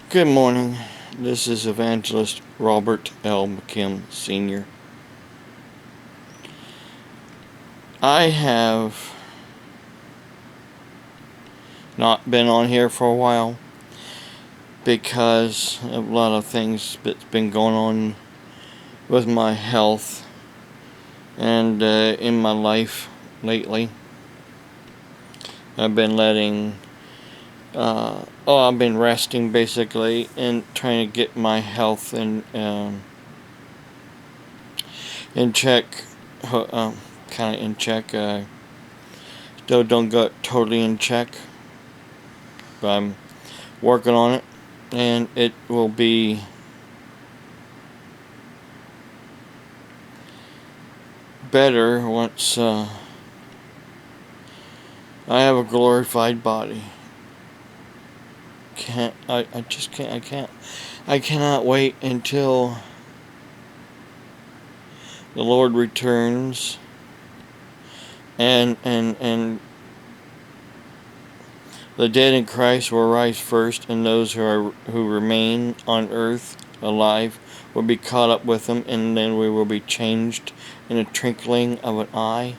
Good morning. This is Evangelist Robert L. McKim Sr. I have not been on here for a while because of a lot of things that's been going on with my health and in my life lately. I've been I've been resting basically and trying to get my health in check, kind of in check. Still don't got totally in check, but I'm working on it, and it will be better once I have a glorified body. I cannot wait until the Lord returns and the dead in Christ will rise first, and those who remain on earth alive will be caught up with them, and then we will be changed in a twinkling of an eye.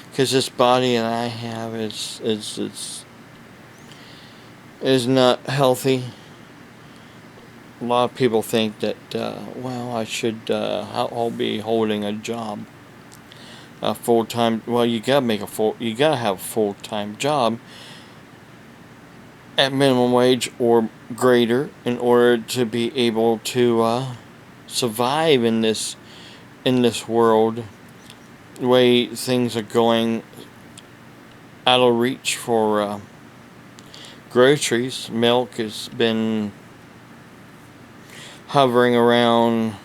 Because this body that I have is not healthy. A lot of people think that I'll be holding a job, a full-time. Well, you gotta have a full-time job at minimum wage or greater in order to be able to survive in this world. The way things are going, out of reach for groceries. Milk has been hovering around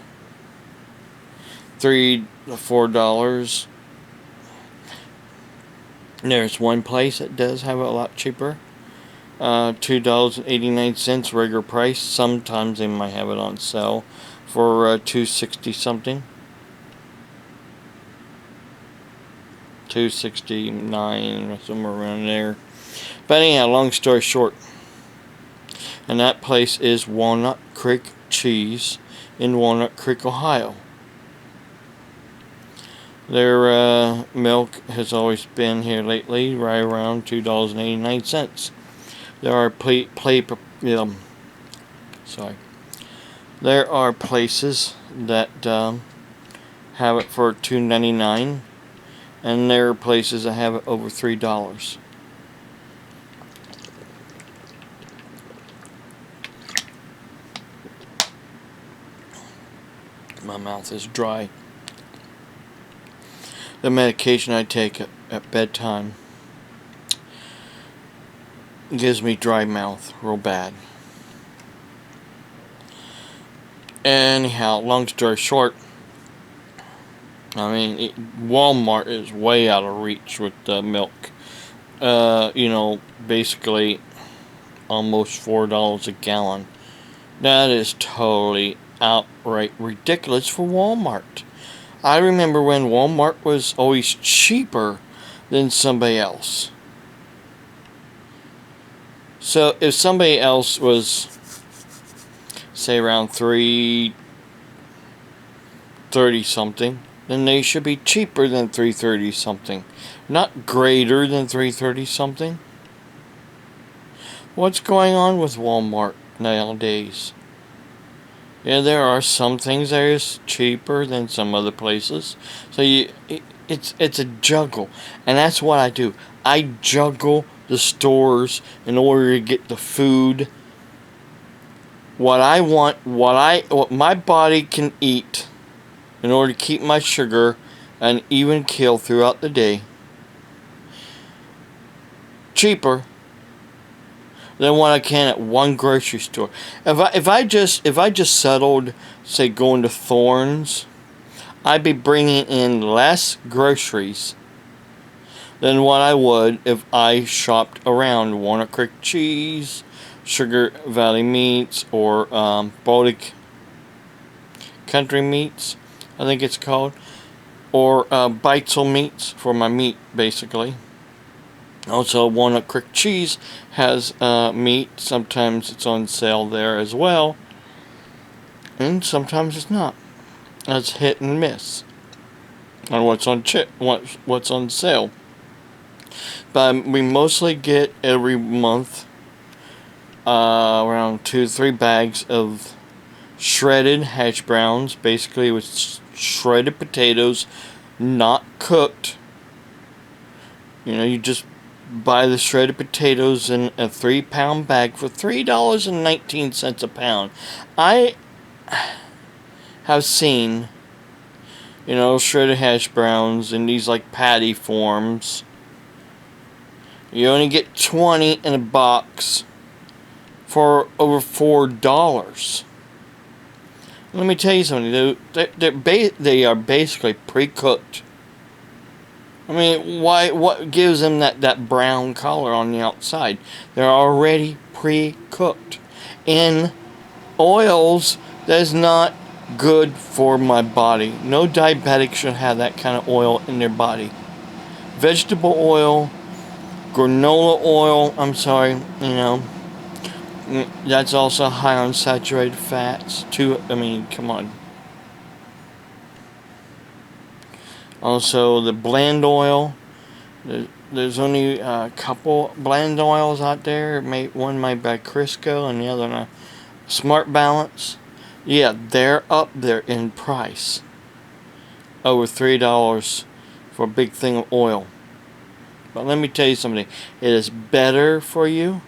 $3 to $4. There's one place that does have it a lot cheaper. $2.89 regular price. Sometimes they might have it on sale for $2.60 something. $2.69 somewhere around there. But anyhow, long story short, and that place is Walnut Creek Cheese in Walnut Creek, Ohio. Their milk has always been here lately, right around $2.89. There are There are places that have it for $2.99, and there are places that have it over $3. My mouth is dry. The medication I take at bedtime gives me dry mouth real bad. Anyhow, long story short, Walmart is way out of reach with milk. Basically almost $4 a gallon. That is totally outright ridiculous for Walmart. I remember when Walmart was always cheaper than somebody else. So if somebody else was, say, around $3.30 something, then they should be cheaper than $3.30 something, not greater than $3.30 something. What's going on with Walmart nowadays? Yeah, there are some things that is cheaper than some other places. So it's a juggle, and that's what I do. I juggle the stores in order to get the food, what I want, what my body can eat, in order to keep my sugar an even keel throughout the day, cheaper than what I can at one grocery store. If I just settled, say, going to Thorns, I'd be bringing in less groceries than what I would if I shopped around Walnut Creek Cheese, Sugar Valley Meats, or Baltic Country Meats, I think it's called, or Beitzel Meats for my meat, basically. Also, Walnut Creek Cheese has meat. Sometimes it's on sale there as well, and sometimes it's not. It's hit and miss on what's on sale. But we mostly get every month around 2 to 3 bags of shredded hash browns, basically with shredded potatoes, not cooked. You just buy the shredded potatoes in a 3-pound bag for $3.19 a pound. I have seen, shredded hash browns in these like patty forms. You only get 20 in a box for over $4. Let me tell you something. They are basically pre-cooked. I mean, why? What gives them that brown color on the outside? They're already pre-cooked in oils that is not good for my body. No diabetic should have that kind of oil in their body. Vegetable oil, granola oil. I'm sorry, that's also high on saturated fats too. I mean, come on. Also, the blend oil. There's only a couple blend oils out there. One made by Crisco and the other one Smart Balance. Yeah, they're up there in price. Over $3 for a big thing of oil. But let me tell you something. It is better for you.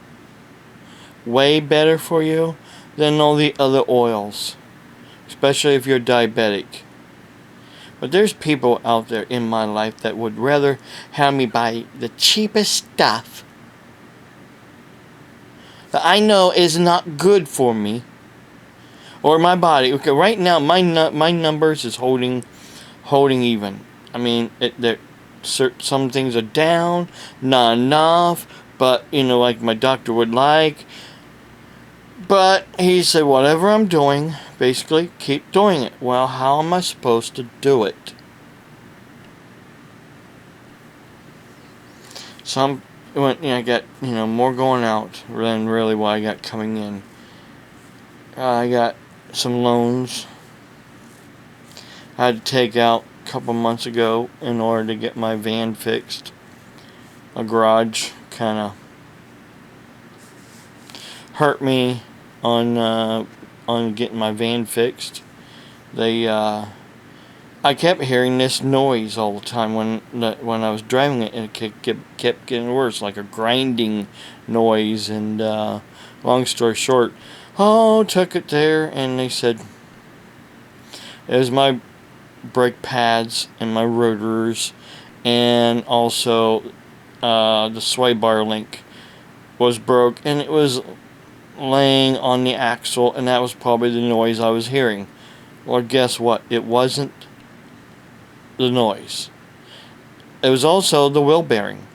Way better for you than all the other oils. Especially if you're diabetic. But there's people out there in my life that would rather have me buy the cheapest stuff that I know is not good for me or my body. Okay, right now my numbers is holding even. I mean, some things are down, not enough, but like my doctor would like. But he said, whatever I'm doing, basically, keep doing it. Well, how am I supposed to do it? So I got, more going out than really what I got coming in. I got some loans I had to take out a couple months ago in order to get my van fixed. A garage kind of hurt me on getting my van fixed. I kept hearing this noise all the time when I was driving it, and it kept getting worse, like a grinding noise. And long story short, took it there, and they said it was my brake pads and my rotors, and also the sway bar link was broke, and it was laying on the axle, and that was probably the noise I was hearing. Well, guess what? It wasn't the noise. It was also the wheel bearing.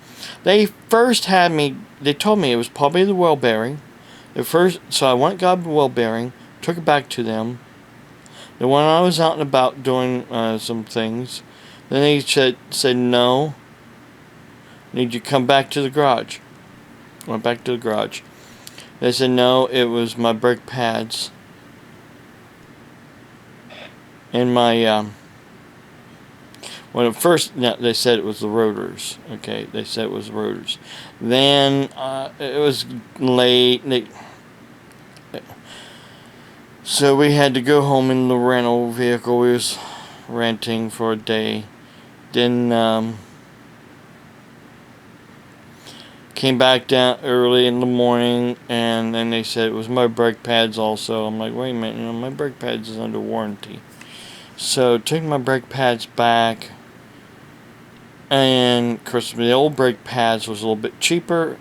They told me it was probably the wheel bearing. So I went and got the wheel bearing, took it back to them. Then when I was out and about doing some things, then they said no, need you to come back to the garage. Went back to the garage. They said no, it was my brake pads and my when at first they said it was the rotors. Okay, they said it was the rotors. Then it was late. So we had to go home in the rental vehicle we was renting for a day. Then came back down early in the morning, and then they said it was my brake pads also. I'm like, wait a minute, my brake pads is under warranty. So took my brake pads back, and of course the old brake pads was a little bit cheaper,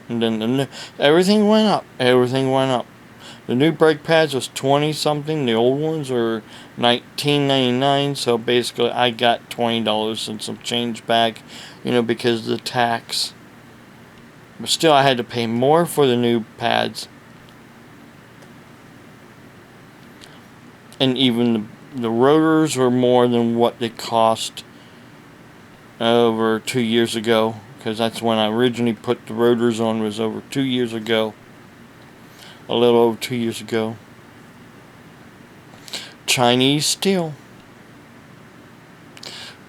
and then everything went up. The new brake pads was 20 something. The old ones were $19.99. So basically, I got $20 and some change back, because of the tax. But still, I had to pay more for the new pads, and even the rotors were more than what they cost over 2 years ago because that's when I originally put the rotors on, was over 2 years ago. A little over 2 years ago. Chinese steel.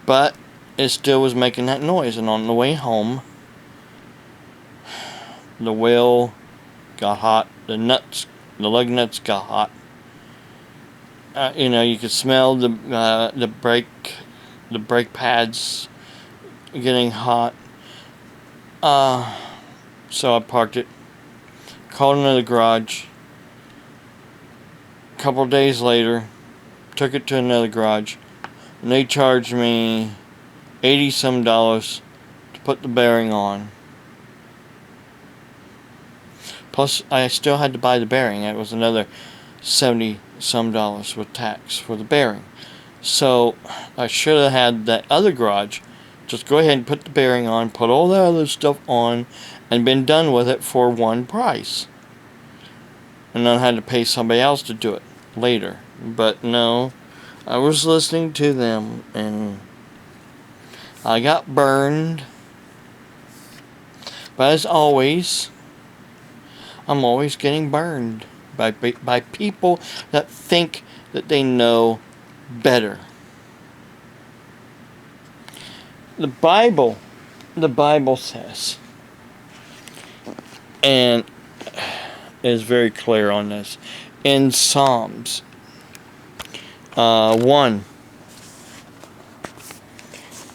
But it still was making that noise, and on the way home, the wheel got hot, the lug nuts got hot. You could smell the brake pads getting hot. So I parked it, called another garage. A couple days later, took it to another garage, and they charged me $80 to put the bearing on. Plus, I still had to buy the bearing. It was another $70 with tax for the bearing. So I should have had that other garage just go ahead and put the bearing on, put all that other stuff on, and been done with it for one price. And then I had to pay somebody else to do it later. But no, I was listening to them, and I got burned. But as always, I'm always getting burned by people that think that they know better. The Bible says, and is very clear on this, in Psalms 1.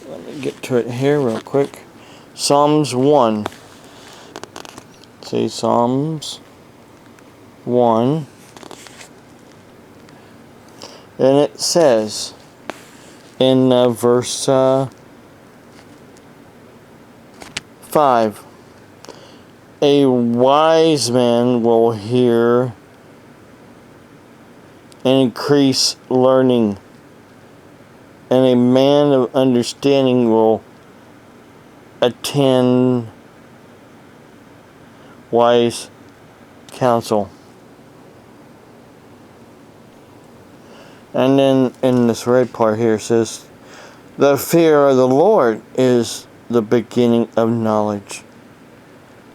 Let me get to it here real quick. Psalms 1. See, Psalms 1. And it says in verse 5, a wise man will hear and increase learning, and a man of understanding will attend wise counsel. And then in this red part here it says, the fear of the Lord is the beginning of knowledge,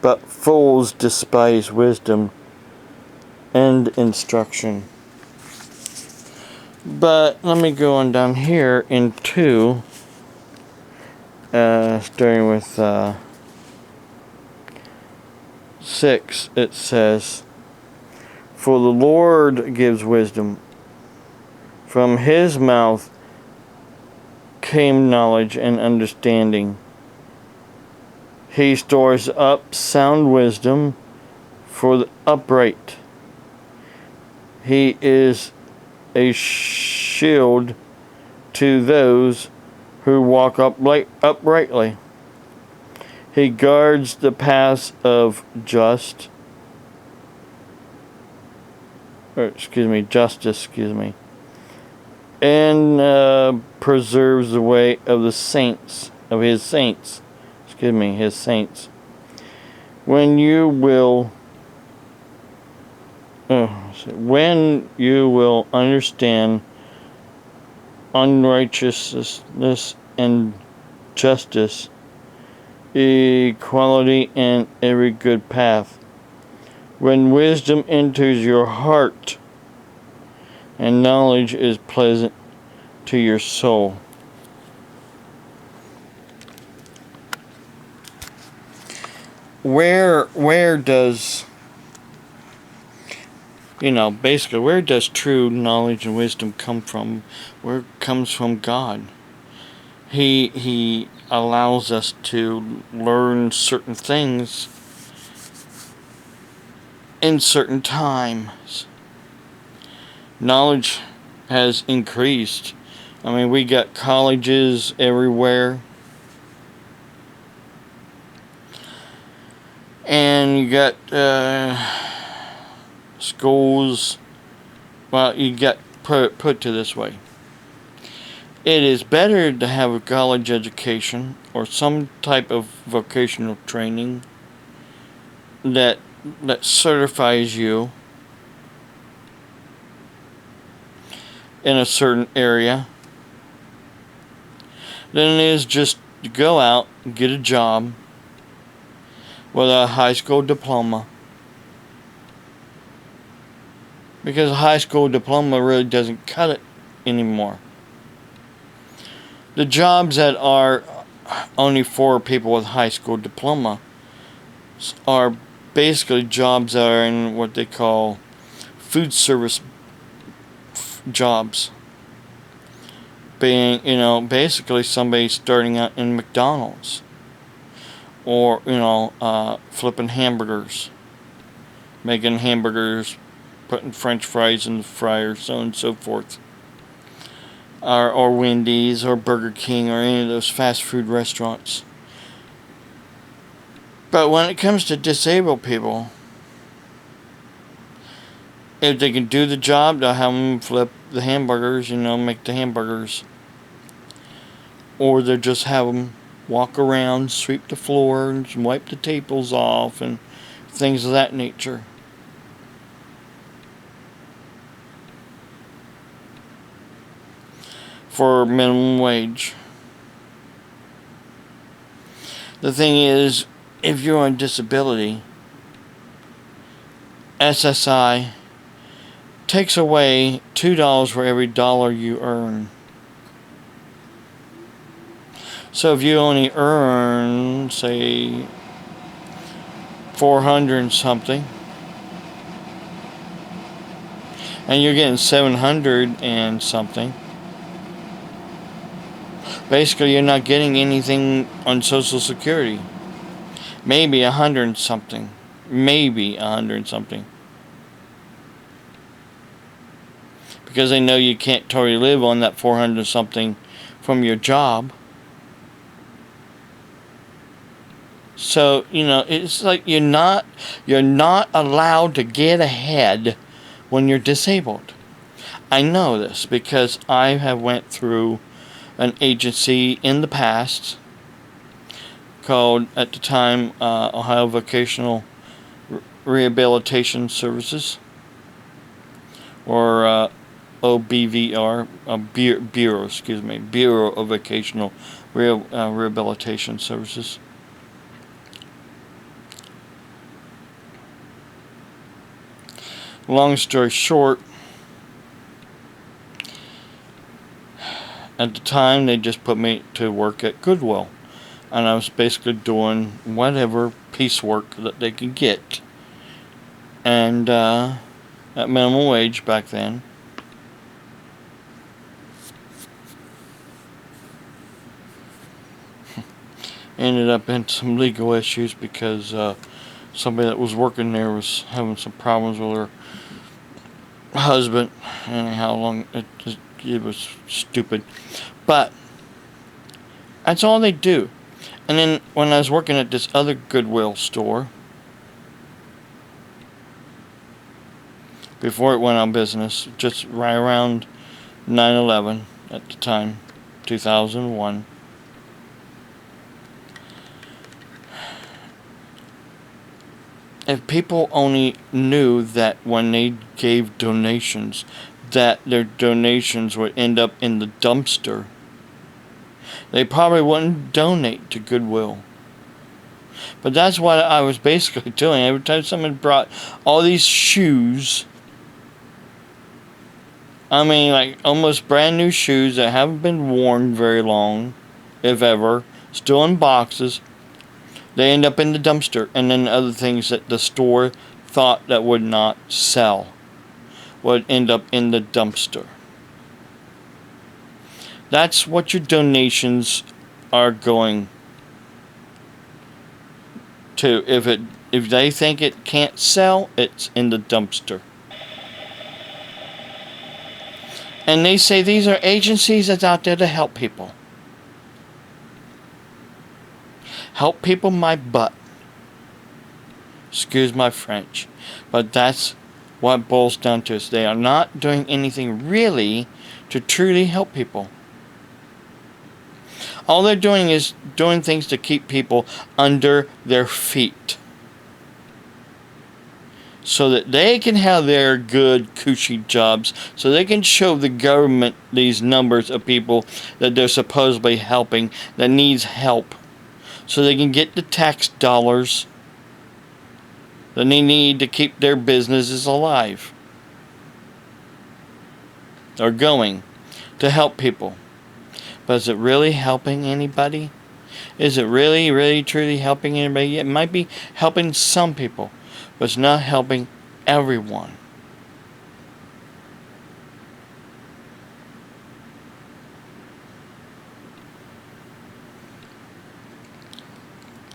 but fools despise wisdom and instruction. But let me go on down here in 2, starting with 6, it says, for the Lord gives wisdom. From his mouth came knowledge and understanding. He stores up sound wisdom for the upright. He is a shield to those who walk uprightly. He guards the paths of justice, and preserves the way of the saints, his saints. When you will understand unrighteousness and justice, equality, and every good path. When wisdom enters your heart, and knowledge is pleasant to your soul. Where does where does true knowledge and wisdom come from? Where it comes from God. He allows us to learn certain things in certain times. Knowledge has increased. I mean, we got colleges everywhere. And you got schools. Well, you got put to this way. It is better to have a college education or some type of vocational training that certifies you in a certain area than it is just to go out and get a job with a high school diploma. Because a high school diploma really doesn't cut it anymore. The jobs that are only for people with high school diploma are basically jobs that are in what they call food service jobs. Being, basically somebody starting out in McDonald's. Or, flipping hamburgers. Making hamburgers, putting french fries in the fryer, so on and so forth. Or Wendy's or Burger King or any of those fast food restaurants. But when it comes to disabled people, if they can do the job, they'll have them flip the hamburgers, make the hamburgers. Or they'll just have them walk around, sweep the floors, and wipe the tables off, and things of that nature. For minimum wage. The thing is, if you're on disability, SSI takes away $2 for every dollar you earn. So if you only earn, say, 400 and something, and you're getting 700 and something, basically you're not getting anything on Social Security. Maybe 100 and something. Maybe 100 and something. Because they know you can't totally live on that 400 and something from your job. So, it's like you're not allowed to get ahead when you're disabled. I know this because I have went through an agency in the past called, at the time, Ohio Vocational Rehabilitation Services, or OBVR, Bureau of Vocational Rehabilitation Services. Long story short, at the time they just put me to work at Goodwill, and I was basically doing whatever piecework that they could get, and at minimum wage back then. Ended up in some legal issues because somebody that was working there was having some problems with her husband, and how long it was stupid. But that's all they do. And then when I was working at this other Goodwill store, before it went out of business, just right around 9/11 at the time, 2001, if people only knew that when they gave donations, that their donations would end up in the dumpster, they probably wouldn't donate to Goodwill. But that's what I was basically doing. Every time someone brought all these shoes, I mean, like almost brand new shoes that haven't been worn very long, if ever, still in boxes, they end up in the dumpster. And then other things that the store thought that would not sell would end up in the dumpster. That's what your donations are going to. If they think it can't sell, it's in the dumpster. And they say these are agencies that's out there to help people. Help people my butt. Excuse my French. But that's what it boils down to. Is they are not doing anything really to truly help people. All they're doing is doing things to keep people under their feet, so that they can have their good cushy jobs, so they can show the government these numbers of people that they're supposedly helping that needs help, so they can get the tax dollars that they need to keep their businesses alive or going to help people. But is it really helping anybody? Is it really, really, truly helping anybody? It might be helping some people, but it's not helping everyone.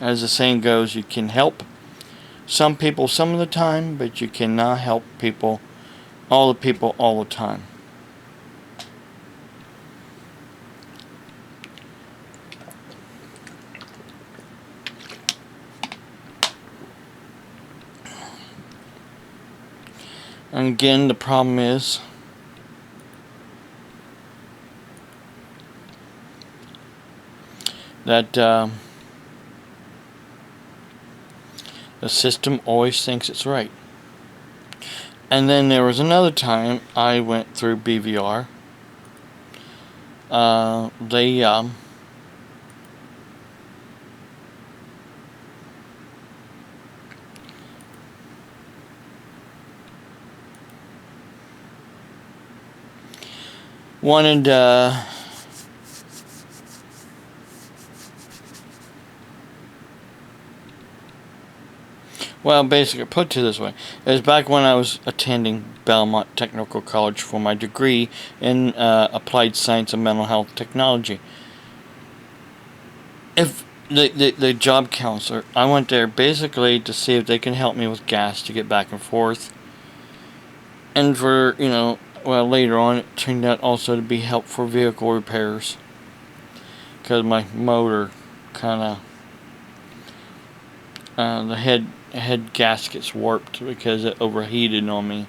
As the saying goes, you can help some people some of the time, but you cannot help people all the time. And again, the problem is that the system always thinks it's right. And then there was another time I went through BVR. They wanted well, basically, put it this way. It was back when I was attending Belmont Technical College for my degree in Applied Science and Mental Health Technology. If the job counselor, I went there basically to see if they can help me with gas to get back and forth. And for, well, later on, it turned out also to be help for vehicle repairs. Because my motor kind of, the head gasket's warped because it overheated on me.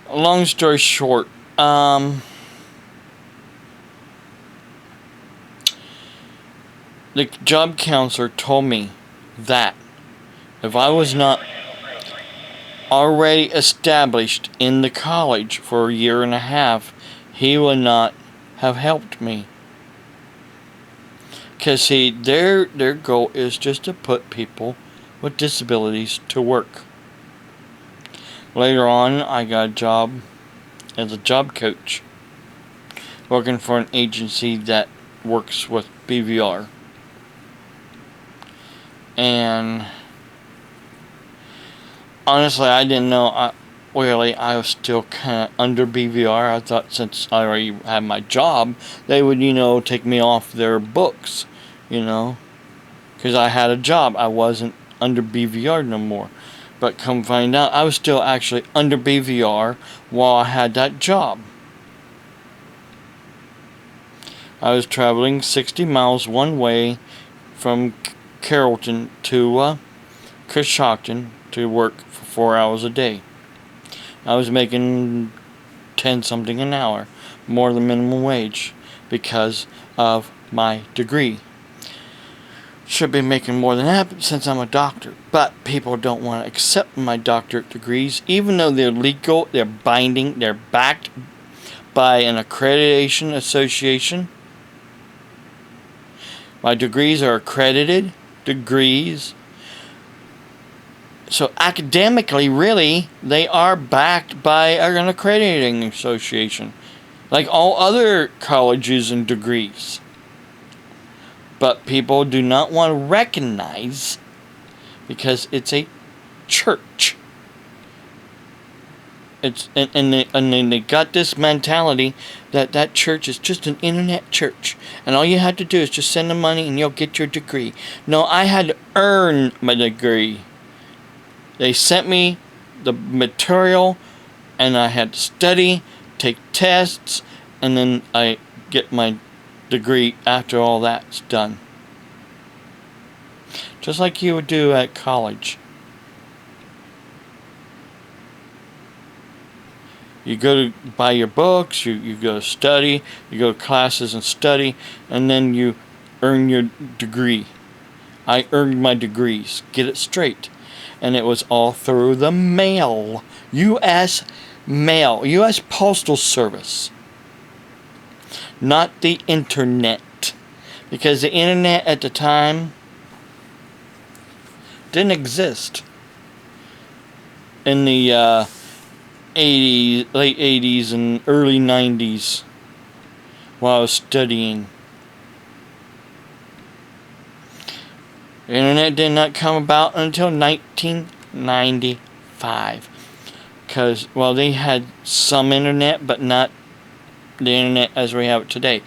Long story short, the job counselor told me that if I was not already established in the college for a year and a half, he would not have helped me. Because, see, their goal is just to put people with disabilities to work. Later on, I got a job as a job coach, working for an agency that works with BVR. And honestly, I didn't know. I was still kind of under BVR. I thought since I already had my job, they would, take me off their books, because I had a job. I wasn't under BVR no more. But come find out, I was still actually under BVR while I had that job. I was traveling 60 miles one way from Carrollton to Coshocton to work for 4 hours a day. I was making 10 something an hour, more than minimum wage, because of my degree. Should be making more than that since I'm a doctor, but people don't want to accept my doctorate degrees, even though they're legal, they're binding, they're backed by an accreditation association. My degrees are accredited degrees. So academically, really, they are backed by an accrediting association, like all other colleges and degrees. But people do not want to recognize because it's a church. And they got this mentality that church is just an internet church, and all you have to do is just send the money and you'll get your degree. No, I had to earn my degree. They sent me the material, and I had to study, take tests, and then I get my degree after all that's done. Just like you would do at college. You go to buy your books, you go to study, you go to classes and study, and then you earn your degree. I earned my degrees. Get it straight. And it was all through the mail. U.S. mail. U.S. Postal Service. Not the internet. Because the internet at the time didn't exist in the 80s, late 80s and early 90s while I was studying. The internet did not come about until 1995. Because, well, they had some internet, but not the internet as we have it today.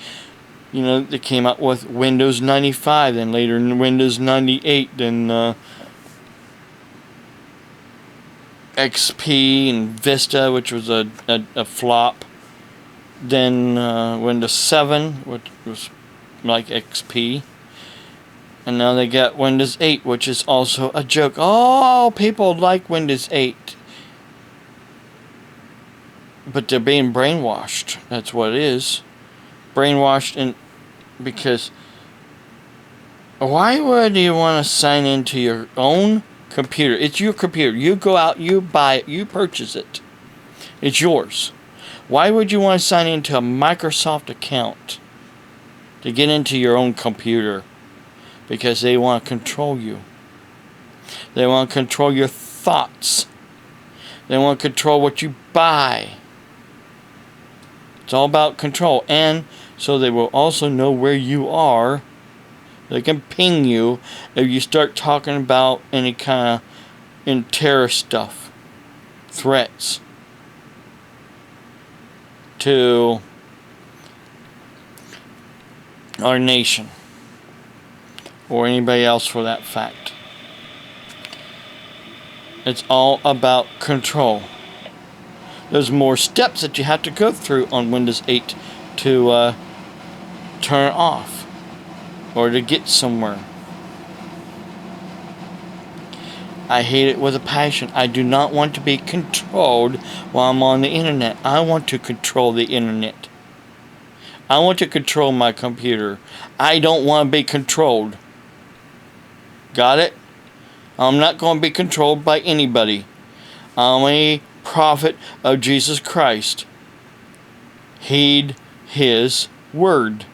You know, they came out with Windows 95, then later Windows 98, then XP and Vista, which was a flop. Then Windows 7, which was like XP. And now they got Windows 8, which is also a joke. Oh, people like Windows 8. But they're being brainwashed. That's what it is. Brainwashed because why would you want to sign into your own computer? It's your computer. You go out, you buy it, you purchase it. It's yours. Why would you want to sign into a Microsoft account to get into your own computer? Because they want to control you. They want to control your thoughts. They want to control what you buy. It's all about control. And so they will also know where you are. They can ping you if you start talking about any kind of terrorist stuff. Threats to our nation. Or anybody else for that fact. It's all about control. There's more steps that you have to go through on Windows 8 to turn it off or to get somewhere. I hate it with a passion. I do not want to be controlled while I'm on the internet. I want to control the internet. I want to control my computer. I don't want to be controlled. Got it? I'm not going to be controlled by anybody. I'm a prophet of Jesus Christ. Heed His word.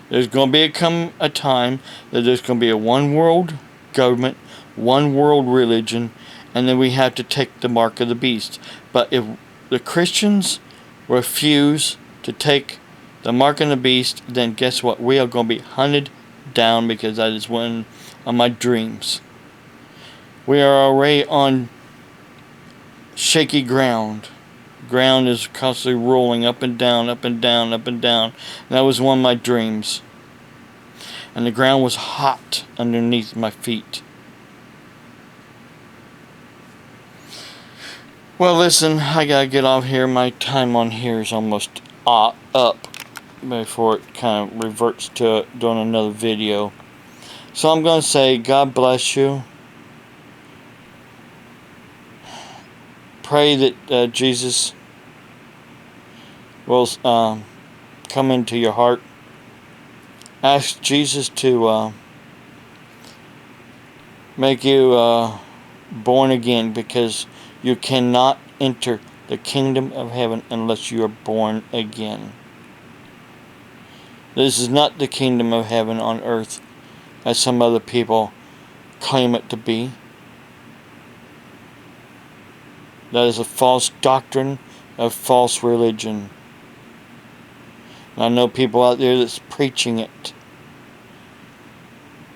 There's going to come a time that there's going to be a one world government, one world religion, and then we have to take the mark of the beast. But if the Christians refuse to take the mark of the beast, then guess what? We are going to be hunted down, because that is one of my dreams. We are already on shaky ground. Ground is constantly rolling up and down, up and down, up and down. And that was one of my dreams. And the ground was hot underneath my feet. Well, listen, I gotta get off here. My time on here is almost up before it kind of reverts to doing another video. So I'm going to say, God bless you. Pray that Jesus will come into your heart. Ask Jesus to make you born again, because you cannot enter the kingdom of heaven unless you are born again. This is not the kingdom of heaven on earth, as some other people claim it to be. That is a false doctrine of false religion. And I know people out there that's preaching it.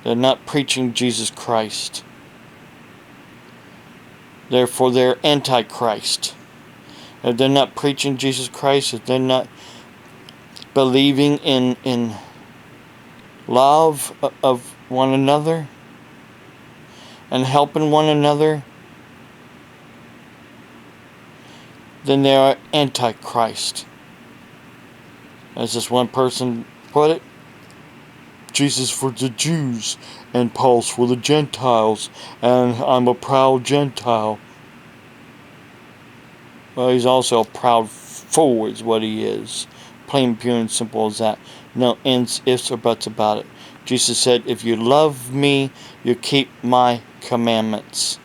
They're not preaching Jesus Christ. Therefore, they're antichrist. If they're not preaching Jesus Christ, if they're not believing in love of one another and helping one another, then they are antichrist. As this one person put it, Jesus for the Jews and Paul's for the Gentiles, and I'm a proud Gentile. Well, he's also a proud fool is what he is. Plain, pure, and simple as that. No ends, ifs, or buts about it. Jesus said, if you love me, you keep my commandments.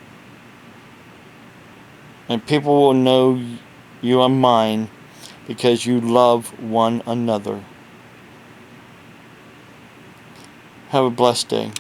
And people will know you are mine because you love one another. Have a blessed day.